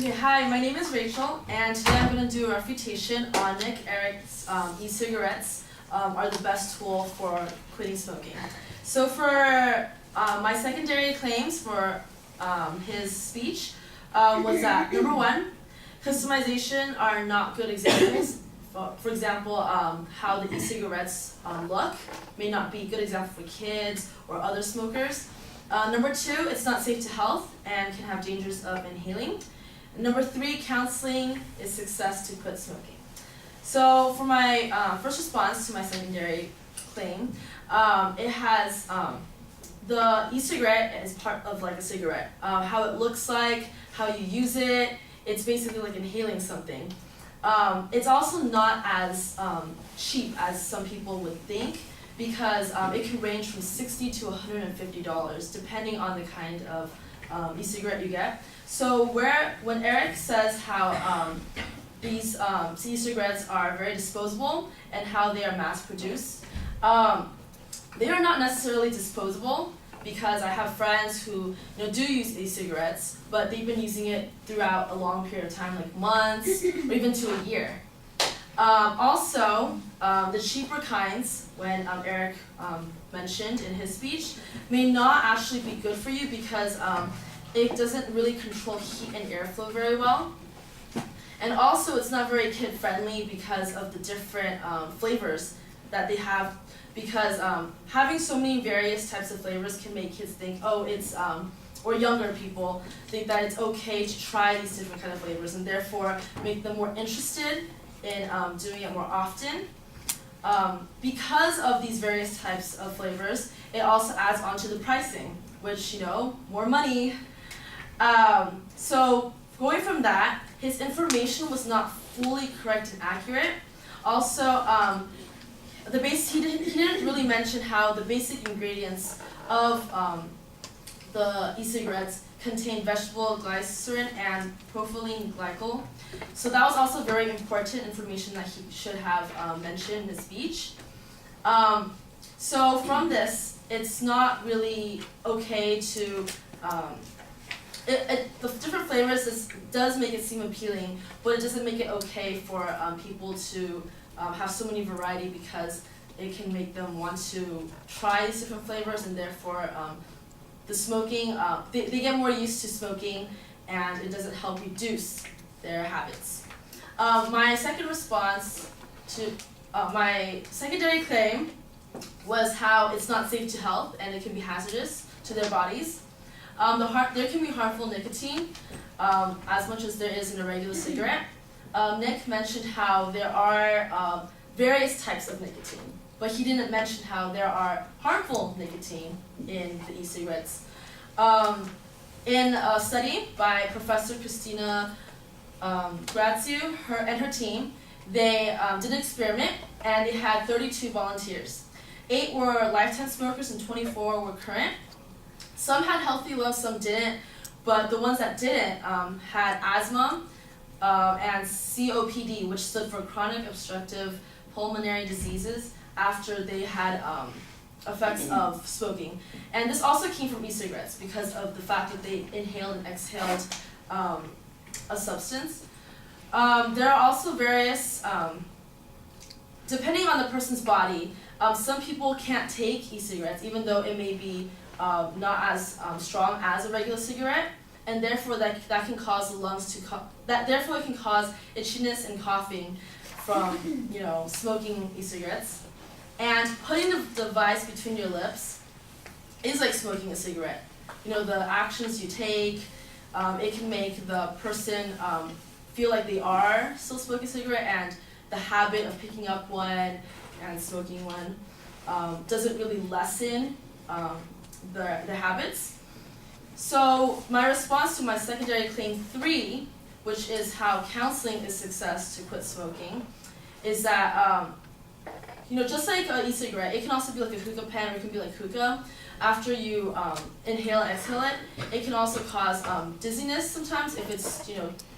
Okay, hi, my name is Rachel, and today I'm going to do a refutation on Nick Eric's e-cigarettes are the best tool for quitting smoking. So for my secondary claims for his speech was that, number one, customization are not good examples. For example, how the e-cigarettes look may not be a good example for kids or other smokers. Number two, it's not safe to health and can have dangers of inhaling. And number three, counseling is success to quit smoking. So for my first response to my secondary claim, it has the e-cigarette is part of like a cigarette. How it looks like, how you use it, it's basically like inhaling something. It's also not as cheap as some people would think, because it can range from $60 to $150 depending on the kind of e-cigarette you get. So when Eric says how these e-cigarettes are very disposable and how they are mass-produced, they are not necessarily disposable, because I have friends who do use e-cigarettes, but they've been using it throughout a long period of time, like months or even to a year. Also, the cheaper kinds, when Eric mentioned in his speech, may not actually be good for you, because it doesn't really control heat and airflow very well. And also, it's not very kid-friendly because of the different flavors that they have, because having so many various types of flavors can make kids think, oh, it's, or younger people think that it's okay to try these different kind of flavors, and therefore make them more interested in doing it more often. Because of these various types of flavors, it also adds on to the pricing, which, more money. So going from that, his information was not fully correct and accurate. Also, he didn't really mention how the basic ingredients of the e-cigarettes contain vegetable glycerin and propylene glycol. So that was also very important information that he should have mentioned in his speech. So from this, it's not really okay to, the different flavors does make it seem appealing, but it doesn't make it okay for people to have so many variety, because it can make them want to try these different flavors, and therefore the smoking, they get more used to smoking, and it doesn't help reduce their habits. My second response to my secondary claim was how it's not safe to health and it can be hazardous to their bodies. There can be harmful nicotine, as much as there is in a regular cigarette. Nick mentioned how there are various types of nicotine, but he didn't mention how there are harmful nicotine in the e-cigarettes. In a study by Professor Christina Graziu and her team, they did an experiment, and they had 32 volunteers. 8 were lifetime smokers and 24 were current. Some had healthy lungs, some didn't, but the ones that didn't had asthma and COPD, which stood for chronic obstructive pulmonary diseases, after they had effects of smoking. And this also came from e-cigarettes because of the fact that they inhaled and exhaled a substance. There are also various, depending on the person's body, some people can't take e-cigarettes, even though it may be not as strong as a regular cigarette, and therefore that can cause the lungs to therefore it can cause itchiness and coughing from smoking e-cigarettes. And putting the device between your lips is like smoking a cigarette. The actions you take, it can make the person feel like they are still smoking a cigarette, and the habit of picking up one and smoking one doesn't really lessen the habits. So my response to my secondary claim 3, which is how counseling is success to quit smoking, is that just like an e-cigarette, it can also be like a hookah pen, or it can be like hookah. After you inhale and exhale it, it can also cause dizziness sometimes if it's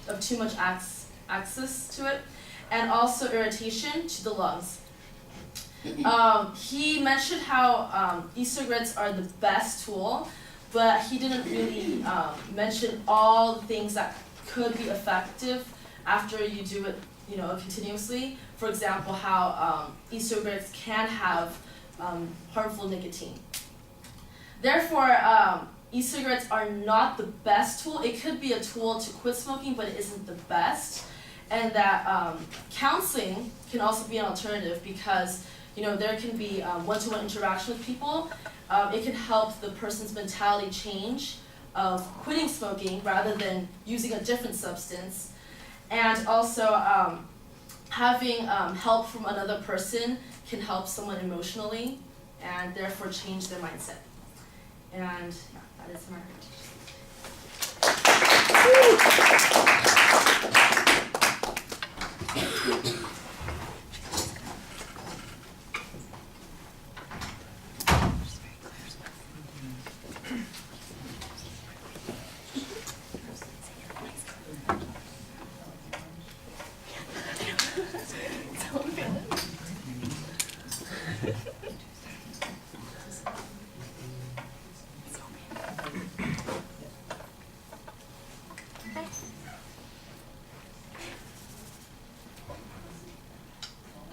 of too much access to it, and also irritation to the lungs. He mentioned how e-cigarettes are the best tool, but he didn't really mention all the things that could be effective after you do it, continuously. For example, how e-cigarettes can have harmful nicotine. Therefore, e-cigarettes are not the best tool. It could be a tool to quit smoking, but it isn't the best. And that counseling can also be an alternative because there can be one-to-one interaction with people. It can help the person's mentality change of quitting smoking rather than using a different substance. And also having help from another person can help someone emotionally and therefore change their mindset. And yeah, that is my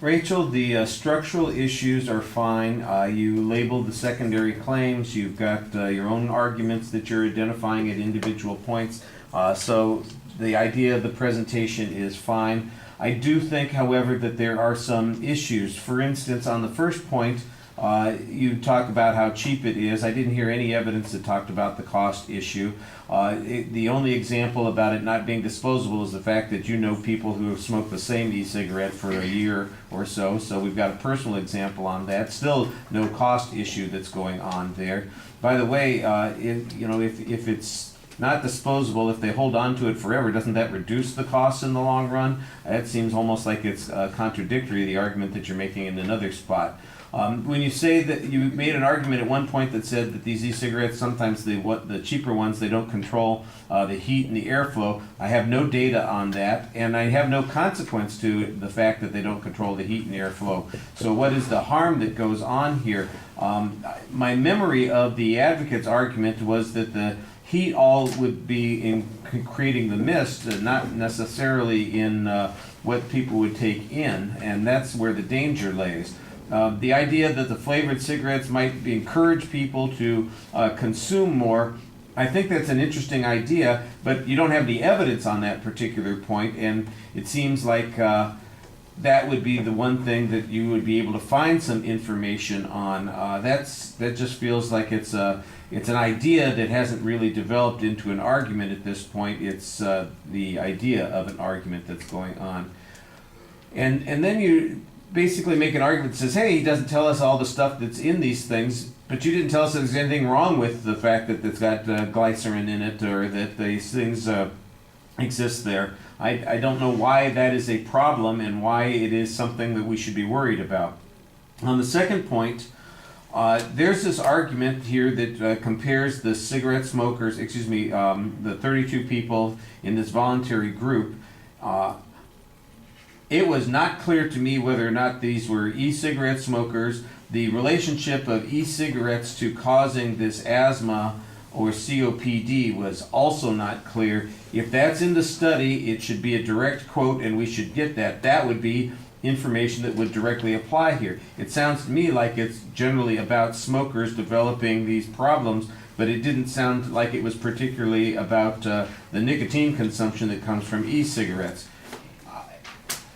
Rachel, the structural issues are fine. You labeled the secondary claims. You've got your own arguments that you're identifying at individual points. So the idea of the presentation is fine. I do think, however, that there are some issues. For instance, on the first point, you talk about how cheap it is. I didn't hear any evidence that talked about the cost issue. The only example about it not being disposable is the fact that you know people who have smoked the same e-cigarette for a year or so. So we've got a personal example on that. Still no cost issue that's going on there. By the way, if it's not disposable, if they hold on to it forever, doesn't that reduce the costs in the long run? It seems almost like it's contradictory, the argument that you're making in another spot. When you say that you made an argument at one point that said that these e-cigarettes, sometimes the cheaper ones, they don't control the heat and the airflow, I have no data on that, and I have no consequence to the fact that they don't control the heat and airflow. So what is the harm that goes on here? My memory of the advocate's argument was that the heat all would be in creating the mist, not necessarily in what people would take in, and that's where the danger lays. The idea that the flavored cigarettes might encourage people to consume more, I think that's an interesting idea, but you don't have any evidence on that particular point, and it seems like that would be the one thing that you would be able to find some information on. That just feels like it's an idea that hasn't really developed into an argument at this point. It's the idea of an argument that's going on. And then you basically make an argument that says, hey, he doesn't tell us all the stuff that's in these things, but you didn't tell us that there's anything wrong with the fact that it's got glycerin in it or that these things exist there. I don't know why that is a problem and why it is something that we should be worried about. On the second point, there's this argument here that compares the cigarette smokers, the 32 people in this voluntary group. It was not clear to me whether or not these were e-cigarette smokers. The relationship of e-cigarettes to causing this asthma or COPD was also not clear. If that's in the study, it should be a direct quote and we should get that. That would be information that would directly apply here. It sounds to me like it's generally about smokers developing these problems, but it didn't sound like it was particularly about the nicotine consumption that comes from e-cigarettes.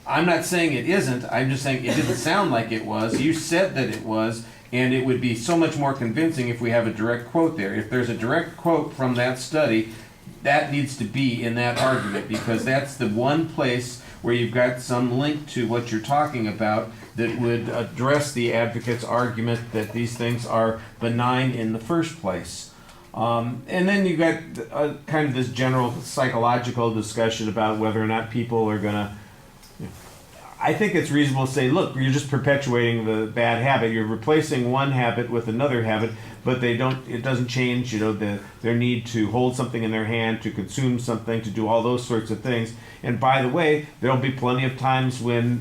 I'm not saying it isn't, I'm just saying it didn't sound like it was. You said that it was, and it would be so much more convincing if we have a direct quote there. If there's a direct quote from that study, that needs to be in that argument, because that's the one place where you've got some link to what you're talking about that would address the advocate's argument that these things are benign in the first place. And then you've got kind of this general psychological discussion about whether or not people are going to. I think it's reasonable to say, look, you're just perpetuating the bad habit. You're replacing one habit with another habit, but it doesn't change, their need to hold something in their hand, to consume something, to do all those sorts of things. And by the way, there'll be plenty of times when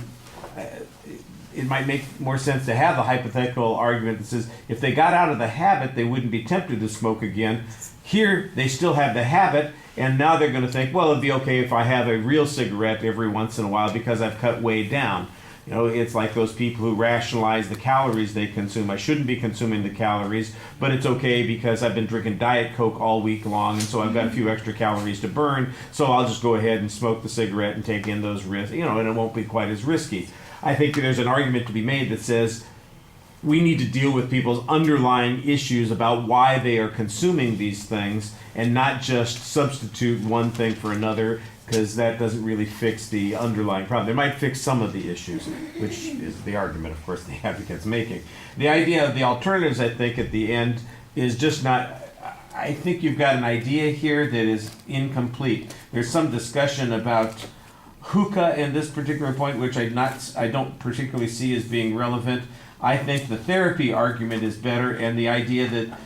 it might make more sense to have the hypothetical argument that says if they got out of the habit, they wouldn't be tempted to smoke again. Here, they still have the habit, and now they're going to think, well, it'd be okay if I have a real cigarette every once in a while because I've cut way down. You know, it's like those people who rationalize the calories they consume. I shouldn't be consuming the calories, but it's okay because I've been drinking Diet Coke all week long, and so I've got a few extra calories to burn, so I'll just go ahead and smoke the cigarette and take in those risks, you know, and it won't be quite as risky. I think there's an argument to be made that says we need to deal with people's underlying issues about why they are consuming these things and not just substitute one thing for another, because that doesn't really fix the underlying problem. It might fix some of the issues, which is the argument, of course, the advocate's making. The idea of the alternatives, I think, at the end is just not, I think you've got an idea here that is incomplete. There's some discussion about hookah in this particular point, which I don't particularly see as being relevant. I think the therapy argument is better, and the idea that,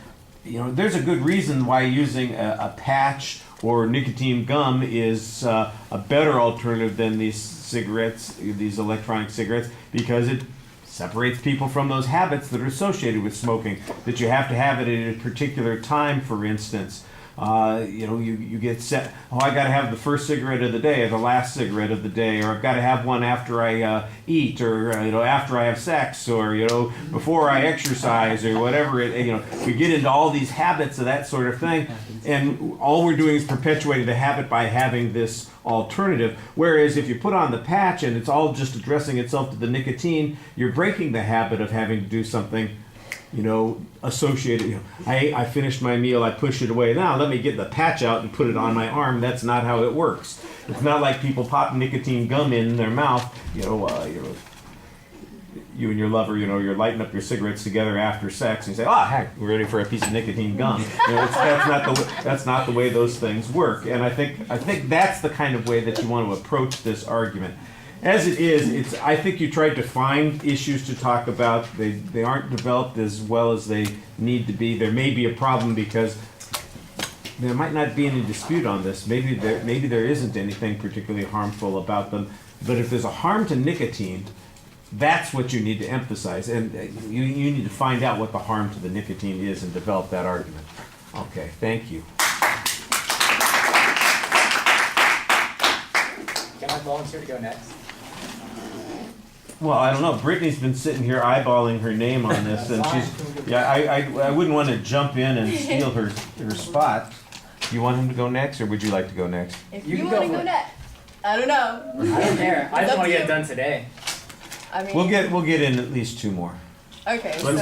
you know, there's a good reason why using a patch or nicotine gum is a better alternative than these cigarettes, these electronic cigarettes, because it separates people from those habits that are associated with smoking, that you have to have it at a particular time, for instance. You know, you get set, oh, I got to have the first cigarette of the day or the last cigarette of the day, or I've got to have one after I eat, or, you know, after I have sex, or, you know, before I exercise, or whatever. You know, you get into all these habits of that sort of thing, and all we're doing is perpetuating the habit by having this alternative. Whereas if you put on the patch and it's all just addressing itself to the nicotine, you're breaking the habit of having to do something, you know, associated. You know, I finished my meal, I push it away. Now let me get the patch out and put it on my arm. That's not how it works. It's not like people pop nicotine gum in their mouth. You and your lover, you know, you're lighting up your cigarettes together after sex, and you say, heck, we're ready for a piece of nicotine gum. You know, that's not the way those things work. And I think that's the kind of way that you want to approach this argument. As it is, I think you tried to find issues to talk about. They aren't developed as well as they need to be. There may be a problem because there might not be any dispute on this. Maybe there isn't anything particularly harmful about them. But if there's a harm to nicotine, that's what you need to emphasize. And you need to find out what the harm to the nicotine is and develop that argument. Okay, thank you. Can I volunteer to go next? Well, I don't know. Brittany's been sitting here eyeballing her name on this, and she's. Yeah, I wouldn't want to jump in and steal her spot. Do you want him to go next, or would you like to go next? If you want to go next, I don't know. I don't care. I just want to get it done today. I mean, We'll get in at least two more. okay. Let's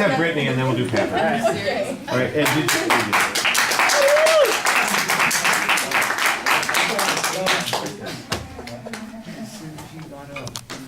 have Brittany, and then we'll do Pepper. All right. Okay. All right, and